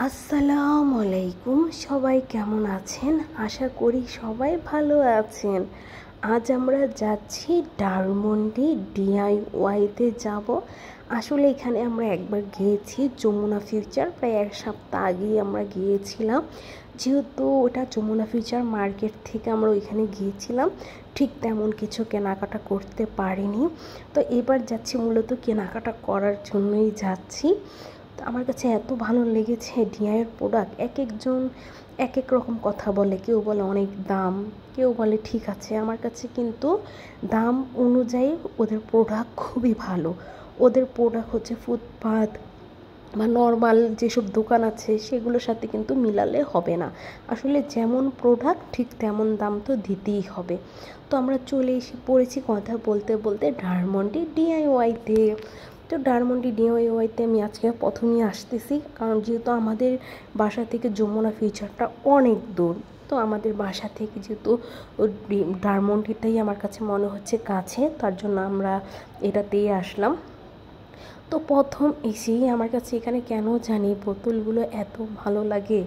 আসসালামু আলাইকুম, সবাই কেমন আছেন? আশা করি সবাই ভালো আছেন। আজ আমরা যাচ্ছি ধানমন্ডি ডিআইওয়াইতে যাব। আসলে এখানে আমরা একবার গিয়েছি, যমুনা ফিউচার, প্রায় এক সপ্তাহ আগেই আমরা গিয়েছিলাম। যেহেতু ওটা যমুনা ফিউচার মার্কেট থেকে আমরা ওইখানে গিয়েছিলাম, ঠিক তেমন কিছু কেনাকাটা করতে পারিনি। তো এবার যাচ্ছি মূলত কেনাকাটা করার জন্যই যাচ্ছি। তো আমার কাছে এত ভালো লেগেছে ডিআইয়ের প্রোডাক্ট। এক একজন এক এক রকম কথা বলে, কেউ বলে অনেক দাম, কেউ বলে ঠিক আছে। আমার কাছে কিন্তু দাম অনুযায়ী ওদের প্রোডাক্ট খুবই ভালো। ওদের প্রোডাক্ট হচ্ছে ফুটপাত বা নর্মাল যেসব দোকান আছে সেগুলোর সাথে কিন্তু মিলালে হবে না। আসলে যেমন প্রোডাক্ট ঠিক তেমন দাম তো দিতেই হবে। তো আমরা চলে এসে পড়েছি কথা বলতে বলতে ধানমন্ডি ডিআইওয়াইতে। তো ধানমন্ডি ডিআইওয়াইতে আমি আজকে প্রথমেই আসতেছি, কারণ যেহেতু আমাদের বাসা থেকে যমুনা ফিউচারটা অনেক দূর। তো আমাদের বাসা থেকে যেহেতু ধানমন্ডিটাই আমার কাছে মনে হচ্ছে কাছে, তার জন্য আমরা এটাতেই আসলাম। তো প্রথম এসেই আমার কাছে এখানে কেন জানি বোতলগুলো এত ভালো লাগে।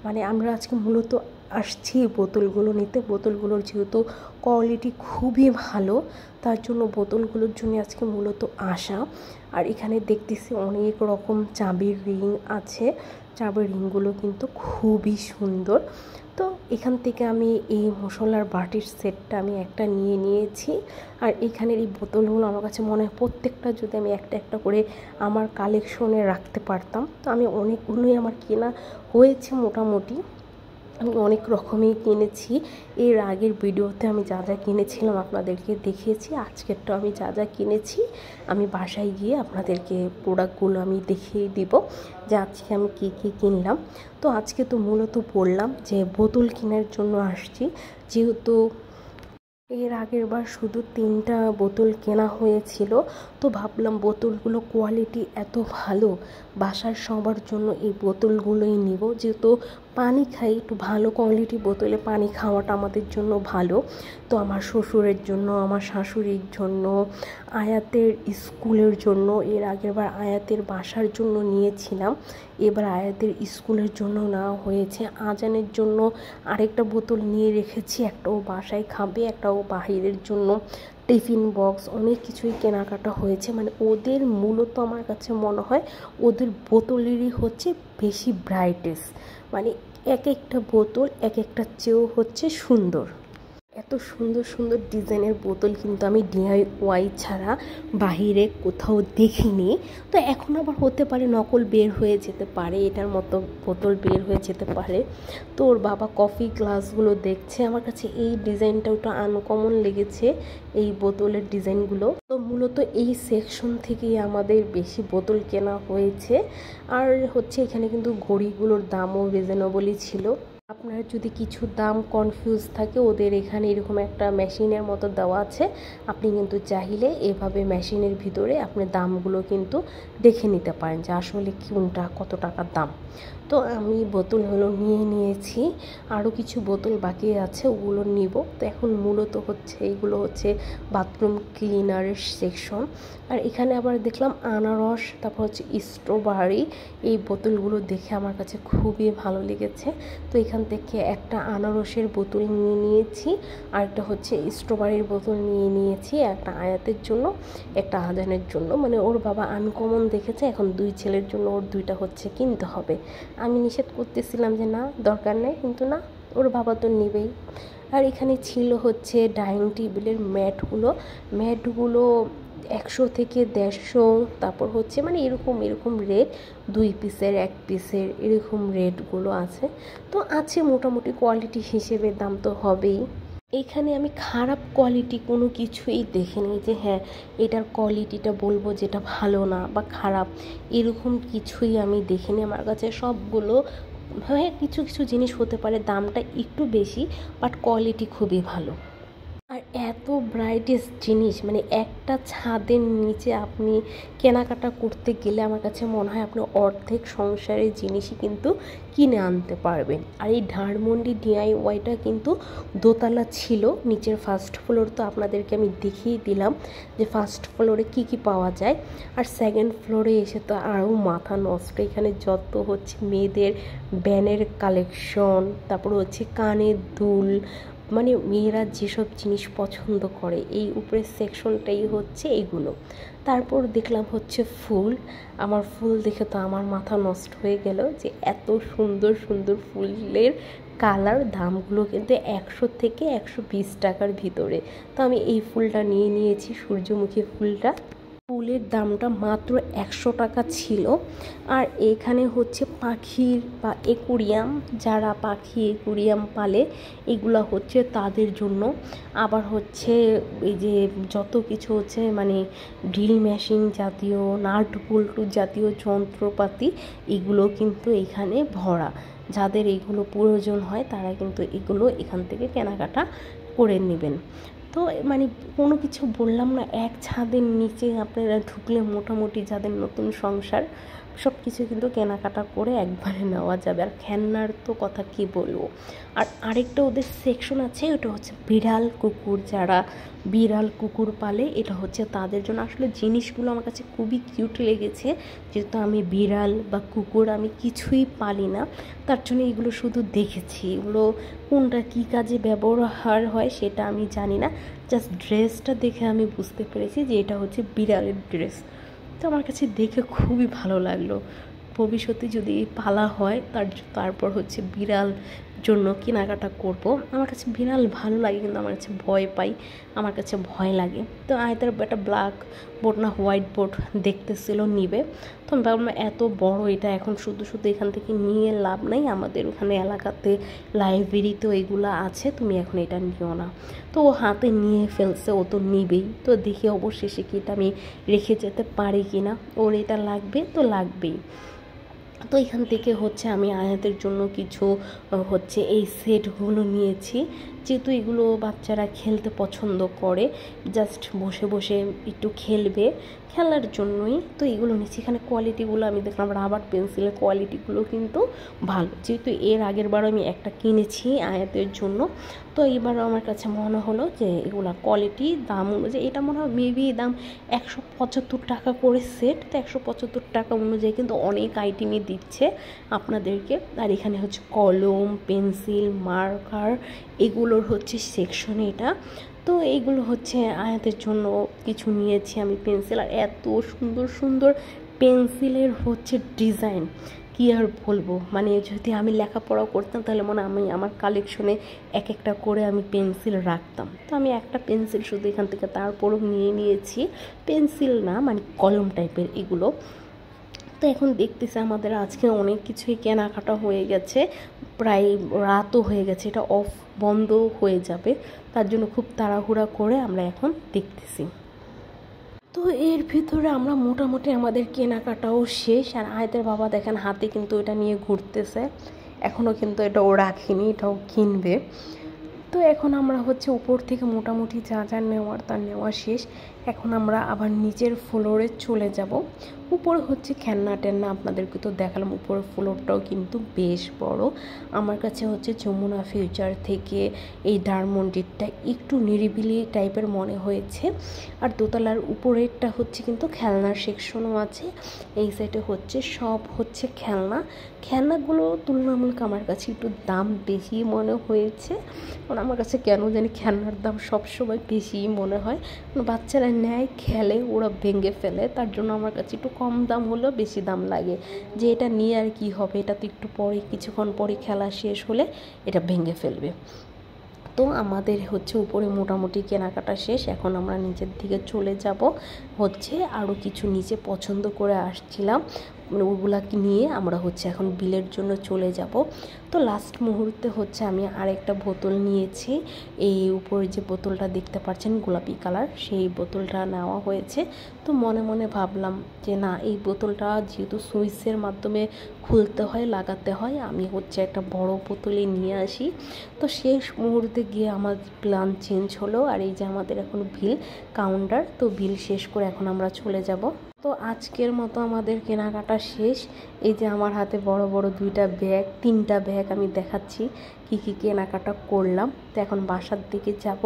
মানে আমরা আজকে মূলত আসছি বোতলগুলো নিতে। বোতলগুলোর যেহেতু কোয়ালিটি খুবই ভালো, তার জন্য বোতলগুলোর জন্য আজকে মূলত আসা। আর এখানে দেখতেছি অনেক রকম চাবির রিং আছে। চাবির রিংগুলো কিন্তু খুবই সুন্দর। তো এখান থেকে আমি এই মশলার বাটির সেটটা আমি একটা নিয়ে নিয়েছি। আর এখানের এই বোতলগুলো আমার কাছে মনে হয় প্রত্যেকটা যদি আমি একটা একটা করে আমার কালেকশনে রাখতে পারতাম। তো আমি অনেকগুলোই আমার কেনা হয়েছে মোটামুটি। আমি অনেক রকমই কিনেছি। এর আগের ভিডিওতে আমি যা যা কিনেছিলাম আপনাদেরকে দেখিয়েছি। আজকেরটা আমি যা যা কিনেছি আমি বাসায় গিয়ে আপনাদেরকে প্রোডাক্টগুলো আমি দেখিয়ে দিব যে আজকে আমি কী কী কিনলাম। তো আজকে তো মূলত বললাম যে বোতল কেনার জন্য আসছি। যেহেতু এর আগের বার শুধু 3টা বোতল কেনা হয়েছিল, তো ভাবলাম বোতলগুলো কোয়ালিটি এত ভালো, বাসার সবার জন্য এই বোতলগুলোই নিব। যেহেতু পানি খাই, একটু ভালো কোয়ালিটি বোতলে পানি খাওয়াটা আমাদের জন্য ভালো। তো আমার শ্বশুরের জন্য, আমার শাশুড়ির জন্য, আয়াতের স্কুলের জন্য, এর আগের বার আয়াতের বাসার জন্য নিয়েছিলাম, এবার আয়াতের স্কুলের জন্য নেওয়া হয়েছে। আজানের জন্য আরেকটা বোতল নিয়ে রেখেছি, একটা ও বাসায় খাবে, একটা ও বাহিরের জন্য টিফিন বক্স, অনেক কিছুই কেনাকাটা হয়েছে। মানে ওদের মূলত আমার কাছে মনে হয় ওদের বোতলেরই হচ্ছে বেশি ব্রাইটেস্ট। মানে এক একটা বোতল এক একটা চেয়েও হচ্ছে সুন্দর। এত সুন্দর সুন্দর ডিজাইনের বোতল কিন্তু আমি ডিআইওয়াই ছাড়া বাহিরে কোথাও দেখিনি। তো এখন আবার হতে পারে নকল বের হয়ে যেতে পারে, এটার মতো বোতল বের হয়ে যেতে পারে। তো ওর বাবা কফি গ্লাসগুলো দেখছে। আমার কাছে এই ডিজাইনটা ওটা আনকমন লেগেছে, এই বোতলের ডিজাইনগুলো। তো মূলত এই সেকশন থেকেই আমাদের বেশি বোতল কেনা হয়েছে। আর হচ্ছে এখানে কিন্তু ঘড়িগুলোর দামও রিজনেবলই ছিল। আপনার যদি কিছু দাম কনফিউজ থাকে, ওদের এখানে এরকম একটা মেশিনের মতো দেওয়া আছে। আপনি কিন্তু চাইলে এভাবে মেশিনের ভিতরে আপনি দামগুলো কিন্তু দেখে নিতে পারেন যে আসলে কোনটা কত টাকার দাম। তো আমি বোতলগুলো নিয়ে নিয়েছি, আরও কিছু বোতল বাকি আছে, ওগুলো নিব। তো এখন মূলত হচ্ছে এইগুলো হচ্ছে বাথরুম ক্লিনারের সেকশন। আর এখানে আবার দেখলাম আনারস, তারপর হচ্ছে স্ট্রবেরি। এই বোতলগুলো দেখে আমার কাছে খুবই ভালো লেগেছে। তো এখান থেকে একটা আনারসের বোতল নিয়ে নিয়েছি, আর একটা হচ্ছে স্ট্রবেরির বোতল নিয়ে নিয়েছি, একটা আয়াতের জন্য, একটা আজানের জন্য। মানে ওর বাবা আনকমন দেখেছে, এখন 2 ছেলের জন্য ওর 2টা হচ্ছে কিনতে হবে। আমি নিষেধ করতেছিলাম যে না, দরকার নেই, কিন্তু না, ওর বাবা তো নেবেই। আর এখানে ছিল হচ্ছে ডাইনিং টেবিলের ম্যাটগুলো 100 থেকে 150, তারপর হচ্ছে মানে এরকম এরকম রেট, 2 পিসের 1 পিসের এরকম রেটগুলো আছে। তো আছে মোটামুটি, কোয়ালিটি হিসেবে দাম তো হবেই। এখানে আমি খারাপ কোয়ালিটি কোনো কিছুই দেখিনি যে হ্যাঁ এটার কোয়ালিটিটা বলবো যেটা ভালো না বা খারাপ, এরকম কিছুই আমি দেখিনি। আমার কাছে সবগুলো, হ্যাঁ কিছু কিছু জিনিস হতে পারে দামটা একটু বেশি, বাট কোয়ালিটি খুবই ভালো। আর এত ব্রাইটেস্ট জিনিস, মানে একটা ছাদের নিচে আপনি কেনাকাটা করতে গেলে আমার কাছে মনে হয় আপনি অর্ধেক সংসারের জিনিসই কিন্তু কিনে আনতে পারবেন। আর এই ধানমন্ডি ডিআইওয়াইটা কিন্তু দোতলা ছিল, নিচের ফার্স্ট ফ্লোর তো আপনাদেরকে আমি দেখিয়ে দিলাম যে ফার্স্ট ফ্লোরে কি কি পাওয়া যায়। আর সেকেন্ড ফ্লোরে এসে তো আরও মাথা নষ্ট, এখানে যত হচ্ছে মেয়েদের ব্যানের কালেকশন, তারপর হচ্ছে কানের দুল, মানে মেয়েরা যেসব জিনিস পছন্দ করে এই উপরের সেকশনটাই হচ্ছে এইগুলো। তারপর দেখলাম হচ্ছে ফুল, আমার ফুল দেখে তো আমার মাথা নষ্ট হয়ে গেল যে এত সুন্দর সুন্দর ফুলের কালার, দামগুলো কিন্তু 100 থেকে 120 টাকার ভিতরে। তো আমি এই ফুলটা নিয়ে নিয়েছি, সূর্যমুখী ফুলটা। ফুলের দামটা মাত্র 100 টাকা ছিল। আর এখানে হচ্ছে পাখির বা একুরিয়াম, যারা পাখি একুরিয়াম পালে এগুলো হচ্ছে তাদের জন্য। আবার হচ্ছে এই যে যত কিছু হচ্ছে মানে ড্রিল মেশিন জাতীয়, নাট বল্টু জাতীয় যন্ত্রপাতি, এগুলো কিন্তু এখানে ভরা। যাদের এগুলো প্রয়োজন হয় তারা কিন্তু এগুলো এখান থেকে কেনাকাটা করে নেবেন। তো মানে কোনো কিছু বললাম না, এক ছাদের নিচে আপনারা ঢুকলে মোটামুটি যাদের নতুন সংসার সব কিছু কিন্তু কেনাকাটা করে একবারে নেওয়া যাবে। আর খেলনার তো কথা কি বলবো। আর আরেকটা ওদের সেকশন আছে, ওটা হচ্ছে বিড়াল কুকুর, যারা বিড়াল কুকুর পালে এটা হচ্ছে তাদের জন্য। আসলে জিনিসগুলো আমার কাছে খুবই কিউট লেগেছে, যেহেতু আমি বিড়াল বা কুকুর আমি কিছুই পালি না, তার জন্য এগুলো শুধু দেখেছি। এগুলো কোনটা কী কাজে ব্যবহার হয় সেটা আমি জানি না, জাস্ট ড্রেসটা দেখে আমি বুঝতে পেরেছি যে এটা হচ্ছে বিড়ালের ড্রেস। তো আমার কাছে দেখে খুবই ভালো লাগলো। ভবিষ্যতে যদি পালা হয় তারপর হচ্ছে বিড়াল জন্য কেনাকাটা করব। আমার কাছে বিড়াল ভালো লাগে কিন্তু আমার কাছে ভয় পাই, আমার কাছে ভয় লাগে। তো আয়তার একটা ব্ল্যাক বোর্ড না হোয়াইট বোর্ড দেখতেছিল নিবে, তো আমি ভাবলাম এত বড় এটা এখন শুধু শুধু এখান থেকে নিয়ে লাভ নাই, আমাদের ওখানে এলাকাতে লাইব্রেরিতেও এগুলো আছে, তুমি এখন এটা নিও না। তো ও হাতে নিয়ে ফেলছে, ও তো নিবেই। তো দেখি অবশেষে কি এটা আমি রেখে যেতে পারি কি না, ওর এটা লাগবে তো লাগবেই। তো এখান থেকে হচ্ছে আমি আয়াতের জন্য কিছু হচ্ছে এই সেটগুলো নিয়েছি, যেহেতু এগুলো বাচ্চারা খেলতে পছন্দ করে, জাস্ট বসে বসে একটু খেলবে, খেলার জন্যই তো এগুলো নিচ্ছি। এখানে কোয়ালিটিগুলো আমি দেখলাম রাবার পেন্সিলের কোয়ালিটিগুলো কিন্তু ভালো, যেহেতু এর আগের বার আমি একটা কিনেছি আয়াতের জন্য, তো এবারও আমার কাছে মনে হলো যে এগুলো কোয়ালিটি দাম অনুযায়ী, এটা মনে হয় মেবি দাম 175 টাকা করে সেট, তো 175 টাকা অনুযায়ী কিন্তু অনেক আইটেমই দিচ্ছে আপনাদেরকে। আর এখানে হচ্ছে কলম, পেন্সিল, মার্কার, এগুলোর হচ্ছে সেকশন এটা। তো এইগুলো হচ্ছে আয়াতের জন্য কিছু নিয়েছি আমি পেন্সিল। আর এত সুন্দর সুন্দর পেন্সিলের হচ্ছে ডিজাইন, কী আর বলবো, মানে যদি আমি লেখাপড়াও করতাম তাহলে মনে আমি আমার কালেকশনে এক একটা করে আমি পেন্সিল রাখতাম। তো আমি একটা পেন্সিল শুধু এখান থেকে তারপরও নিয়ে নিয়েছি, পেন্সিল না মানে কলম টাইপের এগুলো। তো এখন দেখতেছি আমাদের আজকে অনেক কিছুই কেনাকাটা হয়ে গেছে, প্রায় রাতও হয়ে গেছে, এটা অফ বন্ধ হয়ে যাবে, তার জন্য খুব তাড়াহুড়া করে আমরা এখন দেখতেছি। তো এর ভিতরে আমরা মোটামুটি আমাদের কেনাকাটাও শেষ। আর আয়তের বাবা দেখেন হাতে কিন্তু এটা নিয়ে ঘুরতেছে, এখনও কিন্তু এটাও রাখিনি, এটাও কিনবে। তো এখন আমরা হচ্ছে উপর থেকে মোটামুটি যা যা নেওয়ার তা নেওয়া শেষ। এখন আমরা আবার নিচের ফ্লোরে চলে যাব। উপরে হচ্ছে খেলনা টেলনা আপনাদেরকে তো দেখালাম, উপরের ফ্লোরটাও কিন্তু বেশ বড়। আমার কাছে হচ্ছে যমুনা ফিউচার থেকে এই ডায়মন্ডিটা একটু নিরিবিলি টাইপের মনে হয়েছে। আর দোতলার উপরেরটা হচ্ছে কিন্তু খেলনার সেকশনও আছে, এই সাইডে হচ্ছে সব হচ্ছে খেলনাগুলো তুলনামূলক আমার কাছে একটু দাম বেশি মনে হয়েছে, কারণ আমার কাছে কেন জানি খেলনার দাম সবসময় বেশিই মনে হয়। বাচ্চারা নেয়, খেলে, ওরা ভেঙে ফেলে, তার জন্য আমার কাছে একটু কম দাম হলেও বেশি দাম লাগে, যে এটা নিয়ে আর কি হবে, এটা তো একটু পরে কিছুক্ষণ পরে খেলা শেষ হলে এটা ভেঙে ফেলবে। তো আমাদের হচ্ছে উপরে মোটামুটি কেনাকাটা শেষ, এখন আমরা নিচের দিকে চলে যাব। হচ্ছে আরও কিছু নিচে পছন্দ করে আসছিলাম, মানে ওগুলা নিয়ে আমরা হচ্ছে এখন বিলের জন্য চলে যাব। তো লাস্ট মুহূর্তে হচ্ছে আমি আরেকটা বোতল নিয়েছি, এই উপরে যে বোতলটা দেখতে পাচ্ছেন গোলাপি কালার, সেই বোতলটা নেওয়া হয়েছে। তো মনে মনে ভাবলাম যে না, এই বোতলটা যেহেতু সুইচের মাধ্যমে খুলতে হয়, লাগাতে হয়, আমি হচ্ছে একটা বড় বোতলে নিয়ে আসি। তো শেষ মুহূর্তে গিয়ে আমার প্ল্যান চেঞ্জ হলো। আর এই যে আমাদের এখন বিল কাউন্টার, তো বিল শেষ করে এখন আমরা চলে যাব। তো আজকের মতো আমাদের কেনাকাটা শেষ। এই যে আমার হাতে বড় বড় তিনটা ব্যাগ আমি দেখাচ্ছি কি কি কেনাকাটা করলাম। তো এখন বাসার দিকে যাব,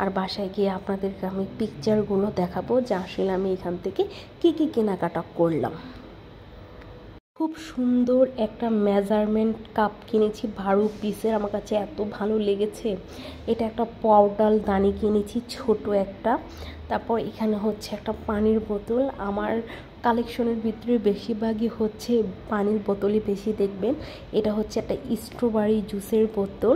আর বাসায় গিয়ে আপনাদেরকে আমি পিকচারগুলো দেখাবো যে আসলে আমি এখান থেকে কি কি কেনাকাটা করলাম। খুব সুন্দর একটা মেজারমেন্ট কাপ কিনেছি 12 পিসের, আমার কাছে এত ভালো লেগেছে। এটা একটা পাউডার দানি কিনেছি ছোট একটা। তারপর এখানে হচ্ছে একটা পানির বোতল। আমার কালেকশনের ভিতরে বেশিরভাগই হচ্ছে পানির বোতলই বেশি দেখবেন। এটা হচ্ছে একটা স্ট্রবেরি জুসের বোতল,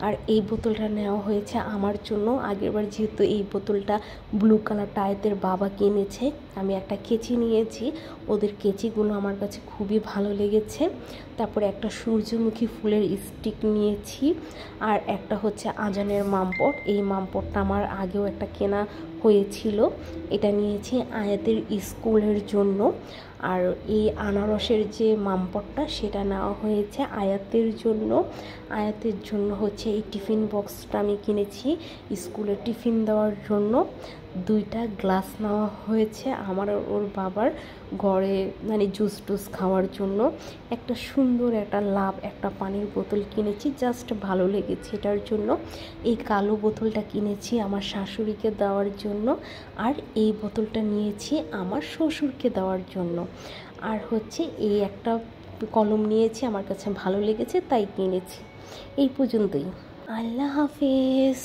আর এই বোতলটা নেওয়া হয়েছে আমার জন্য। আগেরবার যেহেতু এই বোতলটা ব্লু কালার টাইপের বাবা কিনেছে, আমি একটা কেচি নিয়েছি। ওদের কেচিগুলো আমার কাছে খুবই ভালো লেগেছে। তারপরে একটা সূর্যমুখী ফুলের স্টিক নিয়েছি, আর একটা হচ্ছে আজানের মামপট। এই মামপটটা আমার আগেও একটা কেনা হয়েছিল, এটা নিয়েছি আয়াতের স্কুলের জন্য। আর এই আনারসের যে মামপটটা সেটা নেওয়া হয়েছে আয়াতের জন্য। আয়াতের জন্য হচ্ছে এই টিফিন বক্সটা আমি কিনেছি স্কুলে টিফিন দেওয়ার জন্য। 2টা গ্লাস নেওয়া হয়েছে আমার ওর বাবার ঘরে, মানে জুস টুস খাওয়ার জন্য। একটা সুন্দর একটা পানির বোতল কিনেছি, জাস্ট ভালো লেগেছে এটার জন্য। এই কালো বোতলটা কিনেছি আমার শাশুড়িকে দেওয়ার জন্য, আর এই বোতলটা নিয়েছি আমার শ্বশুরকে দেওয়ার জন্য। আর হচ্ছে এই একটা কলম নিয়েছি, আমার কাছে ভালো লেগেছে তাই কিনেছি। এই পর্যন্তই, আল্লাহ হাফেজ।